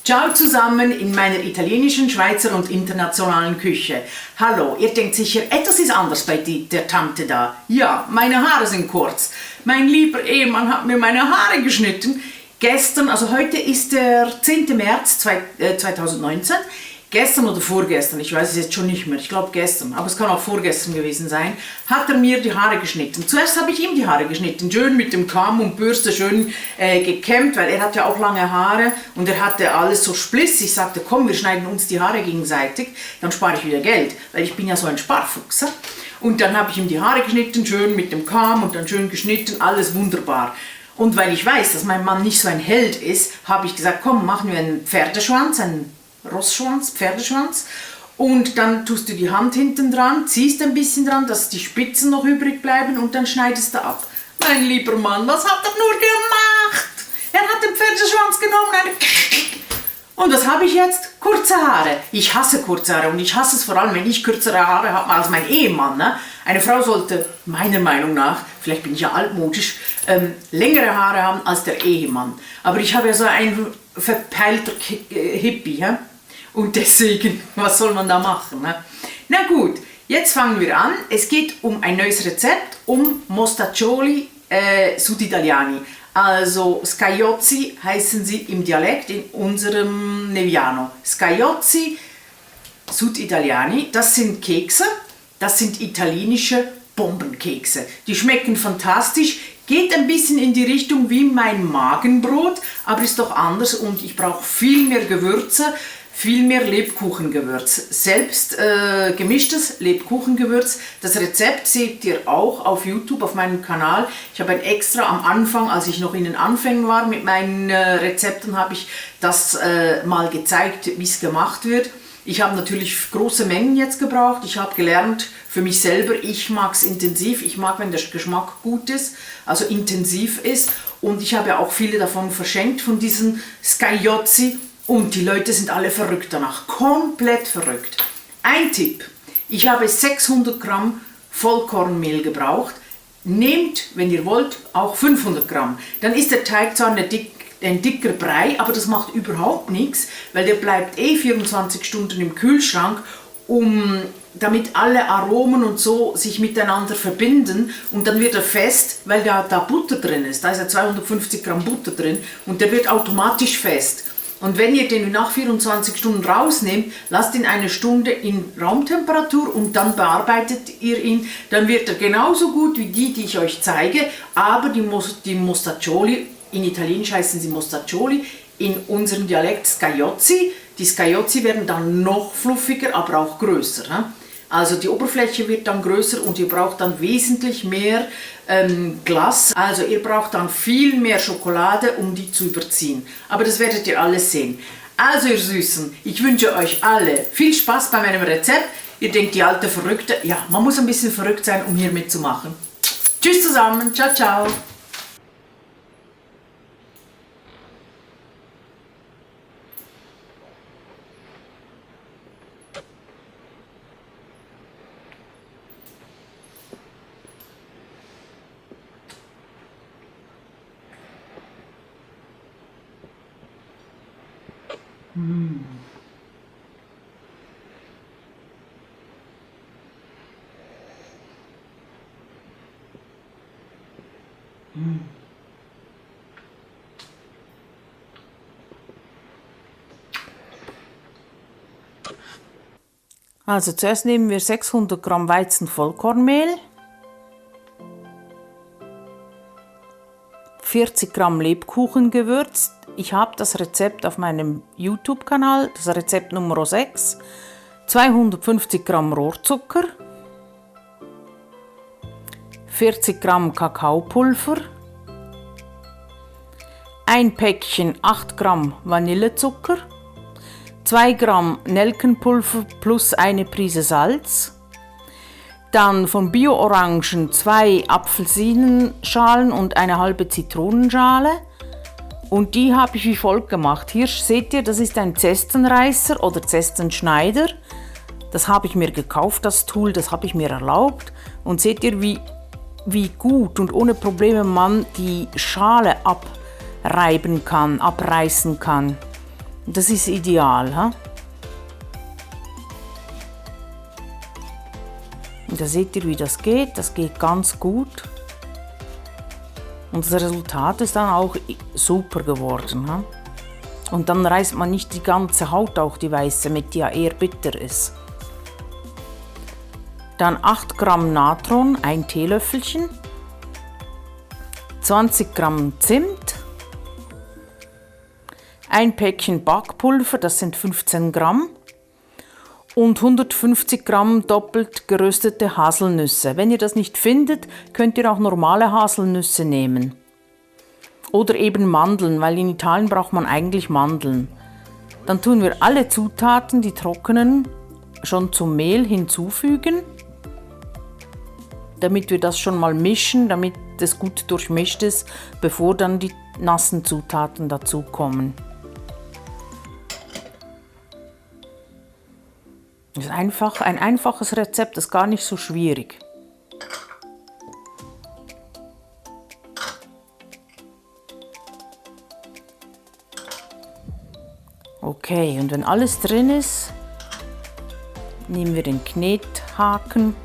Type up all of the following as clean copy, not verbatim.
Ciao zusammen in meiner italienischen, Schweizer und internationalen Küche. Hallo, ihr denkt sicher, etwas ist anders bei der Tante da. Ja, meine Haare sind kurz. Mein lieber Ehemann hat mir meine Haare geschnitten. Gestern, also heute ist der 10. März 2019. Gestern oder vorgestern, ich weiß es jetzt schon nicht mehr, ich glaube gestern, aber es kann auch vorgestern gewesen sein, hat er mir die Haare geschnitten. Zuerst habe ich ihm die Haare geschnitten, schön mit dem Kamm und Bürste schön gekämmt, weil er hat ja auch lange Haare und er hatte alles so Spliss. Ich sagte, komm, wir schneiden uns die Haare gegenseitig, dann spare ich wieder Geld, weil ich bin ja so ein Sparfuchs. He? Und dann habe ich ihm die Haare geschnitten, schön mit dem Kamm und dann schön geschnitten, alles wunderbar. Und weil ich weiß, dass mein Mann nicht so ein Held ist, habe ich gesagt, komm, machen wir einen Pferdeschwanz, einen Rossschwanz, Pferdeschwanz, und dann tust du die Hand hinten dran, ziehst ein bisschen dran, dass die Spitzen noch übrig bleiben und dann schneidest du ab. Mein lieber Mann, was hat er nur gemacht? Er hat den Pferdeschwanz genommen und was habe ich jetzt? Kurze Haare. Ich hasse kurze Haare und ich hasse es vor allem, wenn ich kürzere Haare habe als mein Ehemann. Ne? Eine Frau sollte meiner Meinung nach, vielleicht bin ich ja altmodisch, längere Haare haben als der Ehemann. Aber ich habe ja so ein verpeilter Hippie. Ja? Und deswegen, was soll man da machen? Ne? Na gut, jetzt fangen wir an. Es geht um ein neues Rezept, um Mostaccioli Suditaliani. Also Scagliozzi heißen sie im Dialekt in unserem Neviano. Scagliozzi Suditaliani, das sind Kekse, das sind italienische Bombenkekse. Die schmecken fantastisch. Geht ein bisschen in die Richtung wie mein Magenbrot, aber ist doch anders und ich brauche viel mehr Gewürze, viel mehr Lebkuchengewürz. Selbst gemischtes Lebkuchengewürz. Das Rezept seht ihr auch auf YouTube, auf meinem Kanal. Ich habe ein extra am Anfang, als ich noch in den Anfängen war mit meinen Rezepten, habe ich das mal gezeigt, wie es gemacht wird. Ich habe natürlich große Mengen jetzt gebraucht. Ich habe gelernt für mich selber, ich mag es intensiv. Ich mag, wenn der Geschmack gut ist, also intensiv ist. Und ich habe ja auch viele davon verschenkt, von diesen Scagliozzi. Und die Leute sind alle verrückt danach. Komplett verrückt. Ein Tipp. Ich habe 600 Gramm Vollkornmehl gebraucht. Nehmt, wenn ihr wollt, auch 500 Gramm. Dann ist der Teig zwar ein dicker Brei, aber das macht überhaupt nichts, weil der bleibt 24 Stunden im Kühlschrank, damit alle Aromen und so sich miteinander verbinden und dann wird er fest, weil da Butter drin ist. Da ist ja 250 Gramm Butter drin und der wird automatisch fest. Und wenn ihr den nach 24 Stunden rausnehmt, lasst ihn eine Stunde in Raumtemperatur und dann bearbeitet ihr ihn. Dann wird er genauso gut wie die ich euch zeige, aber die Mostaccioli, in Italienisch heißen sie Mostaccioli, in unserem Dialekt Scagliozzi. Die Scagliozzi werden dann noch fluffiger, aber auch größer. Also die Oberfläche wird dann größer und ihr braucht dann wesentlich mehr Glas. Also ihr braucht dann viel mehr Schokolade, um die zu überziehen. Aber das werdet ihr alles sehen. Also ihr Süßen, ich wünsche euch alle viel Spaß bei meinem Rezept. Ihr denkt, die alte Verrückte, ja, man muss ein bisschen verrückt sein, um hier mitzumachen. Tschüss zusammen, ciao, ciao. Also zuerst nehmen wir 600 Gramm Weizenvollkornmehl, 40 Gramm Lebkuchengewürz. Ich habe das Rezept auf meinem YouTube-Kanal, das Rezept Nummer 6, 250 Gramm Rohrzucker, 40 Gramm Kakaopulver, ein Päckchen 8 Gramm Vanillezucker, 2 Gramm Nelkenpulver plus eine Prise Salz, dann von Bio-Orangen 2 Apfelsinenschalen und eine halbe Zitronenschale Und die habe ich wie folgt gemacht. Hier seht ihr, das ist ein Zestenreißer oder Zestenschneider. Das habe ich mir gekauft, das Tool, das habe ich mir erlaubt. Und seht ihr, wie gut und ohne Probleme man die Schale abreißen kann. Das ist ideal. Ha? Und da seht ihr, wie das geht. Das geht ganz gut. Und das Resultat ist dann auch super geworden. Ha? Und dann reißt man nicht die ganze Haut, auch die weiße, mit die ja eher bitter ist. Dann 8 Gramm Natron, ein Teelöffelchen. 20 Gramm Zimt. Ein Päckchen Backpulver, das sind 15 Gramm. Und 150 Gramm doppelt geröstete Haselnüsse. Wenn ihr das nicht findet, könnt ihr auch normale Haselnüsse nehmen. Oder eben Mandeln, weil in Italien braucht man eigentlich Mandeln. Dann tun wir alle Zutaten, die trockenen, schon zum Mehl hinzufügen, damit wir das schon mal mischen, damit es gut durchmischt ist, bevor dann die nassen Zutaten dazukommen. Das ist ein einfaches Rezept, das ist gar nicht so schwierig. Okay, und wenn alles drin ist, nehmen wir den Knethaken,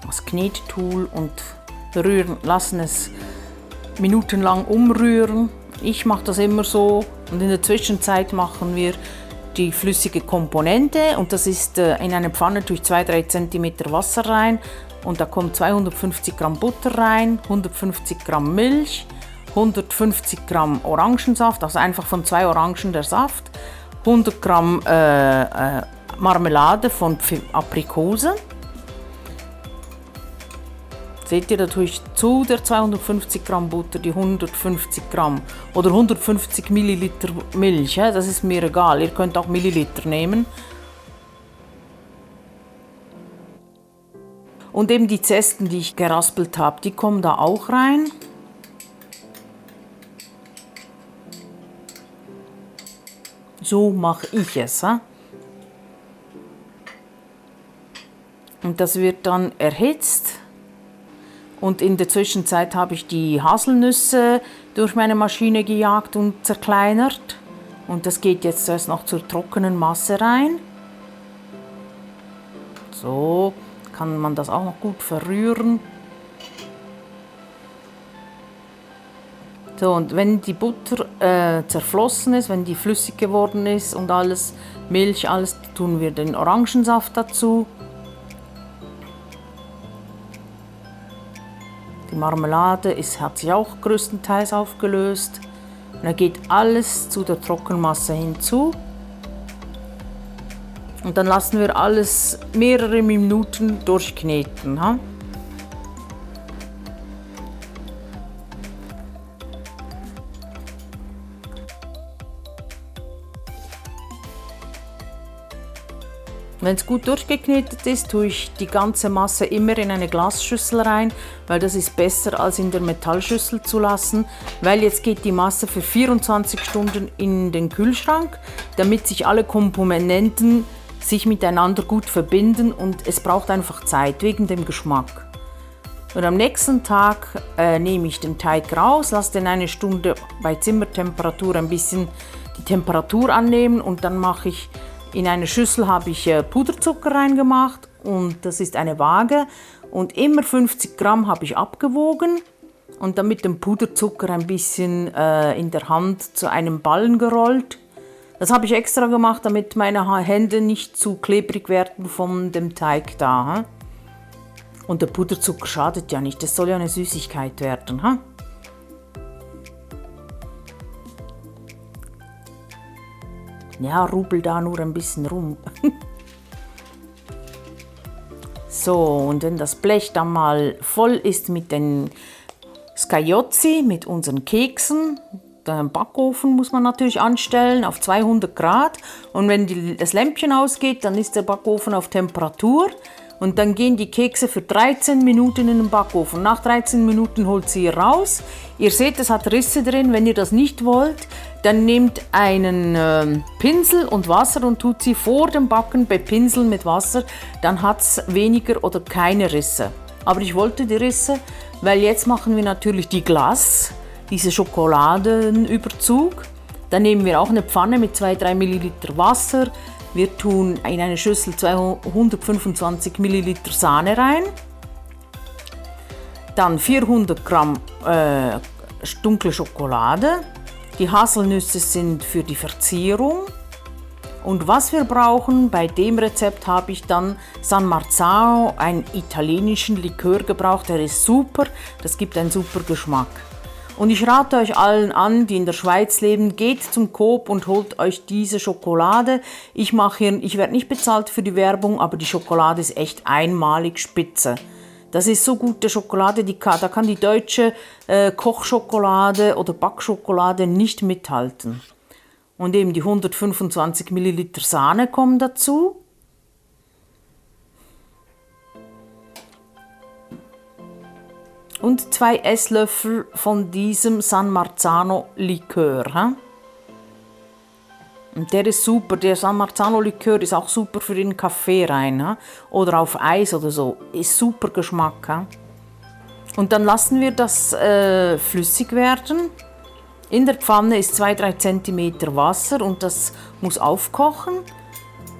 das Knettool und lassen es minutenlang umrühren. Ich mache das immer so und in der Zwischenzeit machen wir die flüssige Komponente und das ist in eine Pfanne durch 2-3 cm Wasser rein und da kommt 250 Gramm Butter rein, 150 Gramm Milch, 150 Gramm Orangensaft, also einfach von 2 Orangen der Saft, 100 Gramm Marmelade von Aprikose. Seht ihr, da tue ich zu der 250 Gramm Butter die 150 Gramm oder 150 Milliliter Milch. Das ist mir egal, ihr könnt auch Milliliter nehmen. Und eben die Zesten, die ich geraspelt habe, die kommen da auch rein. So mache ich es. Und das wird dann erhitzt. Und in der Zwischenzeit habe ich die Haselnüsse durch meine Maschine gejagt und zerkleinert. Und das geht jetzt zuerst noch zur trockenen Masse rein. So kann man das auch noch gut verrühren. So, und wenn die Butter zerflossen ist, wenn die flüssig geworden ist und alles, Milch, alles, tun wir den Orangensaft dazu. Die Marmelade hat sich auch größtenteils aufgelöst. Und dann geht alles zu der Trockenmasse hinzu. Und dann lassen wir alles mehrere Minuten durchkneten. Ha? Wenn es gut durchgeknetet ist, tue ich die ganze Masse immer in eine Glasschüssel rein, weil das ist besser als in der Metallschüssel zu lassen, weil jetzt geht die Masse für 24 Stunden in den Kühlschrank, damit sich alle Komponenten sich miteinander gut verbinden und es braucht einfach Zeit wegen dem Geschmack. Und am nächsten Tag nehme ich den Teig raus, lasse den eine Stunde bei Zimmertemperatur ein bisschen die Temperatur annehmen und dann mache ich in eine Schüssel habe ich Puderzucker reingemacht und das ist eine Waage und immer 50 Gramm habe ich abgewogen und dann mit dem Puderzucker ein bisschen in der Hand zu einem Ballen gerollt. Das habe ich extra gemacht, damit meine Hände nicht zu klebrig werden von dem Teig da. Und der Puderzucker schadet ja nicht, das soll ja eine Süßigkeit werden. Ja, rubbel da nur ein bisschen rum. So, und wenn das Blech dann mal voll ist mit den Scajozzi, mit unseren Keksen, den Backofen muss man natürlich anstellen auf 200 Grad. Und wenn das Lämpchen ausgeht, dann ist der Backofen auf Temperatur. Und dann gehen die Kekse für 13 Minuten in den Backofen. Nach 13 Minuten holt sie raus. Ihr seht, es hat Risse drin. Wenn ihr das nicht wollt, dann nehmt einen Pinsel und Wasser und tut sie vor dem Backen bepinseln mit Wasser. Dann hat es weniger oder keine Risse. Aber ich wollte die Risse, weil jetzt machen wir natürlich die Glace, diese Schokoladenüberzug. Dann nehmen wir auch eine Pfanne mit 2-3 Milliliter Wasser. Wir tun in eine Schüssel 225 Milliliter Sahne rein. Dann 400 Gramm dunkle Schokolade. Die Haselnüsse sind für die Verzierung. Und was wir brauchen, bei dem Rezept habe ich dann San Marzano, einen italienischen Likör gebraucht. Der ist super, das gibt einen super Geschmack. Und ich rate euch allen an, die in der Schweiz leben, geht zum Coop und holt euch diese Schokolade. Ich werde nicht bezahlt für die Werbung, aber die Schokolade ist echt einmalig spitze. Das ist so gute Schokolade, da kann die deutsche Kochschokolade oder Backschokolade nicht mithalten. Und eben die 125 Milliliter Sahne kommen dazu. Und 2 Esslöffel von diesem San Marzano Likör. Und der ist super, der San Marzano Likör ist auch super für den Kaffee rein. Oder auf Eis oder so, ist super Geschmack. Und dann lassen wir das flüssig werden. In der Pfanne ist 2-3 cm Wasser und das muss aufkochen,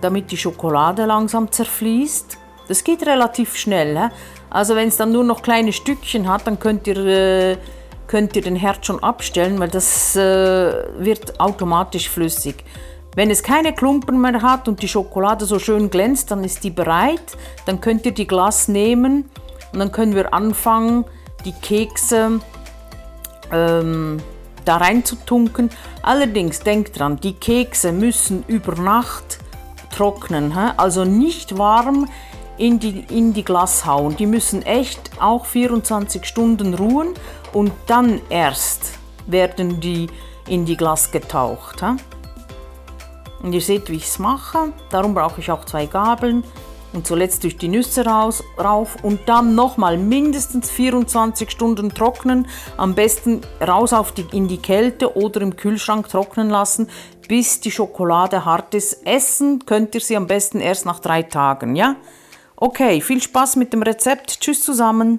damit die Schokolade langsam zerfließt. Das geht relativ schnell. Also wenn es dann nur noch kleine Stückchen hat, dann könnt ihr den Herd schon abstellen, weil das wird automatisch flüssig. Wenn es keine Klumpen mehr hat und die Schokolade so schön glänzt, dann ist die bereit. Dann könnt ihr die Glace nehmen und dann können wir anfangen, die Kekse da rein zu tunken. Allerdings denkt dran, die Kekse müssen über Nacht trocknen, also nicht warm in die Glace hauen. Die müssen echt auch 24 Stunden ruhen und dann erst werden die in die Glace getaucht. Und ihr seht, wie ich es mache. Darum brauche ich auch 2 Gabeln. Und zuletzt durch die Nüsse rauf und dann nochmal mindestens 24 Stunden trocknen. Am besten raus in die Kälte oder im Kühlschrank trocknen lassen, bis die Schokolade hart ist. Essen könnt ihr sie am besten erst nach 3 Tagen, ja? Okay, viel Spaß mit dem Rezept. Tschüss zusammen.